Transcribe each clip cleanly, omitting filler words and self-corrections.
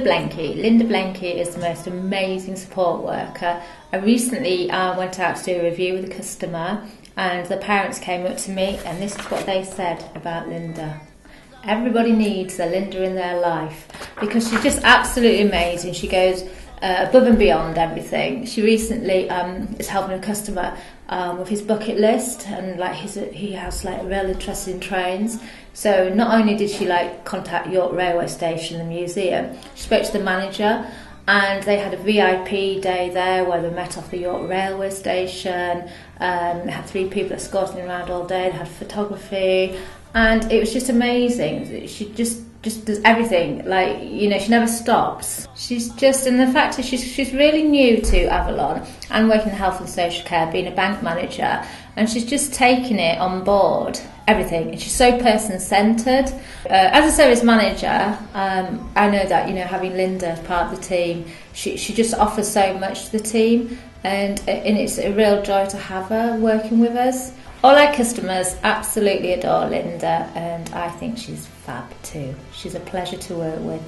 Blenky. Linda Blenky is the most amazing support worker. I recently went out to do a review with a customer, and the parents came up to me, and this is what they said about Linda. Everybody needs a Linda in their life because she's just absolutely amazing. She goes above and beyond everything. She recently is helping a customer with his bucket list, and he has real interest in trains. So not only did she contact York Railway Station, the museum, she spoke to the manager, and they had a VIP day there where they met off the York Railway Station. They had 3 people escorting around all day. They had photography, and it was just amazing. She just does everything. She never stops. She's just, and the fact is she's really new to Avalon and working in health and social care, being a bank manager, and she's just taking it on board, everything. And she's so person-centred. As a service manager, I know that, having Linda as part of the team, she just offers so much to the team, and it's a real joy to have her working with us. All our customers absolutely adore Linda, and I think she's fab too. She's a pleasure to work with.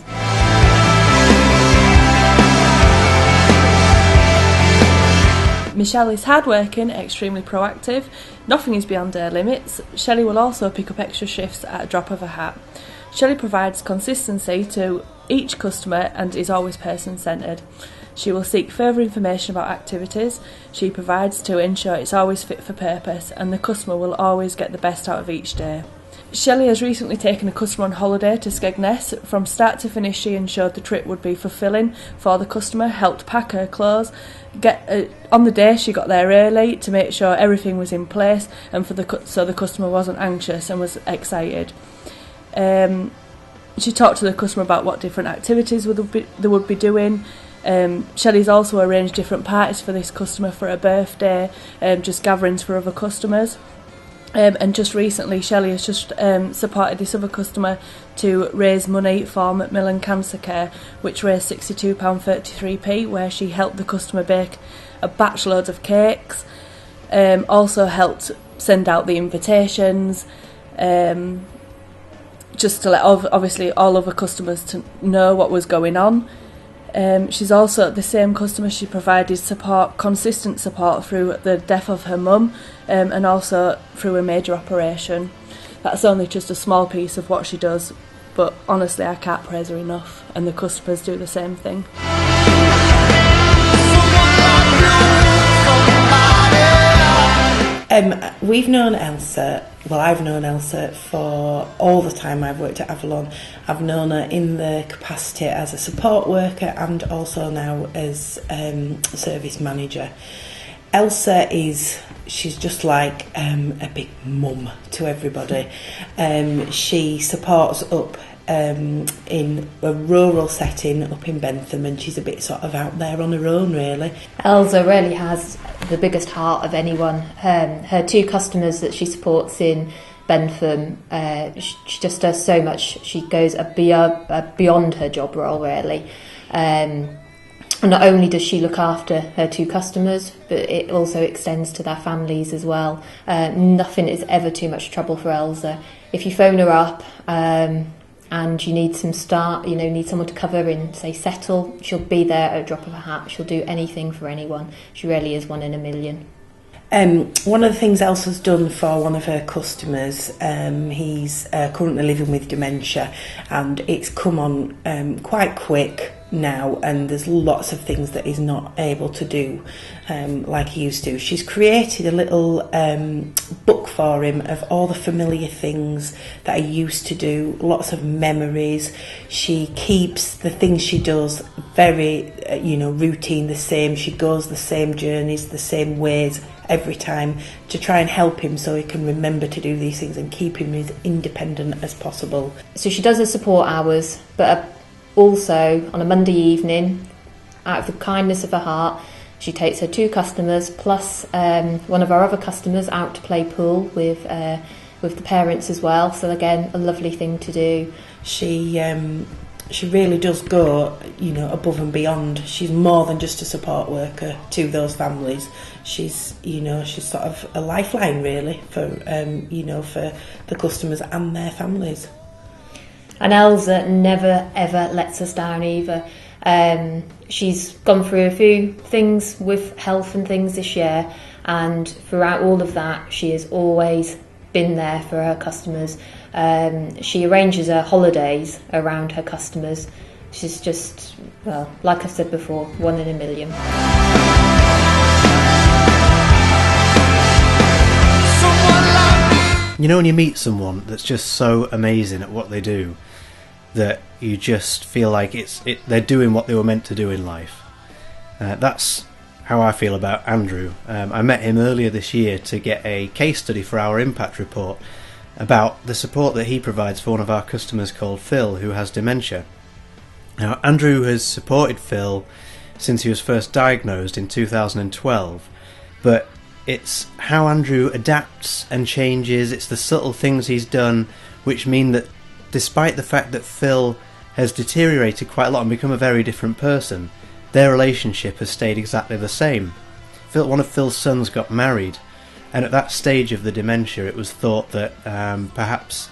Michelle is hardworking, extremely proactive. Nothing is beyond her limits. Shelley will also pick up extra shifts at a drop of a hat. Shelley provides consistency to each customer and is always person-centred. She will seek further information about activities she provides to ensure it's always fit for purpose, and the customer will always get the best out of each day. Shelley has recently taken a customer on holiday to Skegness. From start to finish, she ensured the trip would be fulfilling for the customer, helped pack her clothes. On the day, she got there early to make sure everything was in place, and so the customer wasn't anxious and was excited. She talked to the customer about what different activities they would be doing. Shelley's also arranged different parties for this customer for her birthday, just gatherings for other customers. And just recently, Shelley has just supported this other customer to raise money for Macmillan Cancer Care, which raised £62.33p, where she helped the customer bake a batch loads of cakes, also helped send out the invitations, just to let obviously all other customers to know what was going on. She's also, the same customer, she provided support, consistent support through the death of her mum, and also through a major operation. That's only just a small piece of what she does, but honestly I can't praise her enough, and the customers do the same thing. We've known Elsa, I've known Elsa for all the time I've worked at Avalon. I've known her in the capacity as a support worker and also now as service manager. Elsa she's just like a big mum to everybody. She supports up in a rural setting up in Bentham, and she's a bit sort of out there on her own, really. Elsa really has the biggest heart of anyone. Her 2 customers that she supports in Bentham, she just does so much. She goes beyond her job role, really. And not only does she look after her 2 customers, but it also extends to their families as well. Nothing is ever too much trouble for Elsa. If you phone her up, and you need need someone to cover in, say, Settle, she'll be there at a drop of a hat. She'll do anything for anyone. She really is one in a million. One of the things Elsa's done for one of her customers, he's currently living with dementia, and it's come on quite quick now, and there's lots of things that he's not able to do like he used to. She's created a little book for him of all the familiar things that he used to do, lots of memories. She keeps the things she does very routine, the same. She goes the same journeys, the same ways every time, to try and help him so he can remember to do these things and keep him as independent as possible. So she does her support hours, but also on a Monday evening, out of the kindness of her heart, she takes her 2 customers plus one of our other customers out to play pool with the parents as well. So again, a lovely thing to do. She really does go, above and beyond. She's more than just a support worker to those families. She's sort of a lifeline, really, for for the customers and their families. And Elza never ever lets us down either. She's gone through a few things with health and things this year, and throughout all of that she has always been there for her customers. She arranges her holidays around her customers. She's just, well, like I said before, 1 in a million. You know when you meet someone that's just so amazing at what they do that you just feel like they're doing what they were meant to do in life. That's how I feel about Andrew. I met him earlier this year to get a case study for our impact report about the support that he provides for one of our customers called Phil, who has dementia. Now, Andrew has supported Phil since he was first diagnosed in 2012, but it's how Andrew adapts and changes, it's the subtle things he's done which mean that despite the fact that Phil has deteriorated quite a lot and become a very different person, their relationship has stayed exactly the same. One of Phil's sons got married, and at that stage of the dementia it was thought that perhaps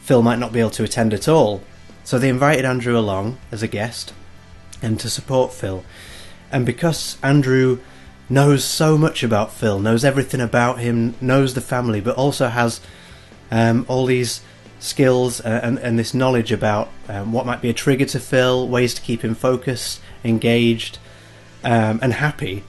Phil might not be able to attend at all. So they invited Andrew along as a guest and to support Phil. And because Andrew knows so much about Phil, knows everything about him, knows the family, but also has all these skills and this knowledge about what might be a trigger to Phil, ways to keep him focused, engaged, and happy,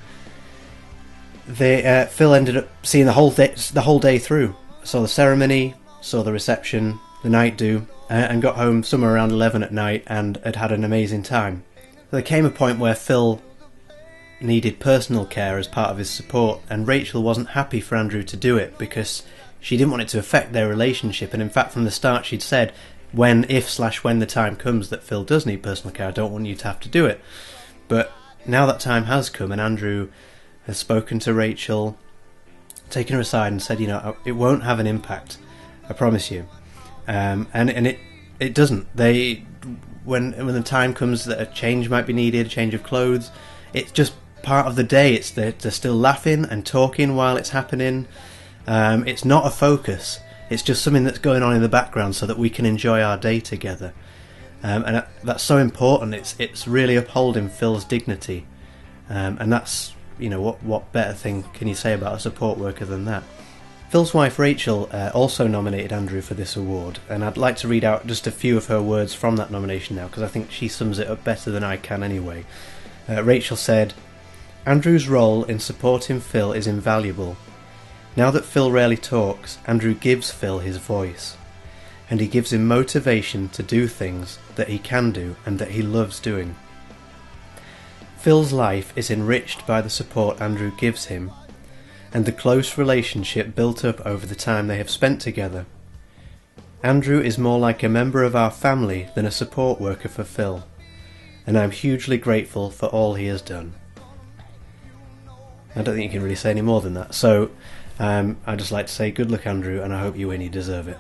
Phil ended up seeing the whole day through. Saw the ceremony, saw the reception, the night do, and got home somewhere around 11 at night and had an amazing time. There came a point where Phil needed personal care as part of his support, and Rachel wasn't happy for Andrew to do it because she didn't want it to affect their relationship. And in fact, from the start she'd said, when the time comes that Phil does need personal care, I don't want you to have to do it. But now that time has come, and Andrew has spoken to Rachel, taken her aside and said, it won't have an impact, I promise you. And it doesn't. When the time comes that a change might be needed, a change of clothes, it's just part of the day. They're still laughing and talking while it's happening. It's not a focus. It's just something that's going on in the background so that we can enjoy our day together. And that's so important. It's really upholding Phil's dignity. And that's, what better thing can you say about a support worker than that? Phil's wife Rachel also nominated Andrew for this award, and I'd like to read out just a few of her words from that nomination now, because I think she sums it up better than I can anyway. Rachel said, "Andrew's role in supporting Phil is invaluable. Now that Phil rarely talks, Andrew gives Phil his voice, and he gives him motivation to do things that he can do and that he loves doing. Phil's life is enriched by the support Andrew gives him, and the close relationship built up over the time they have spent together. Andrew is more like a member of our family than a support worker for Phil, and I'm hugely grateful for all he has done." I don't think you can really say any more than that, so I'd just like to say good luck, Andrew, and I hope you win, you deserve it.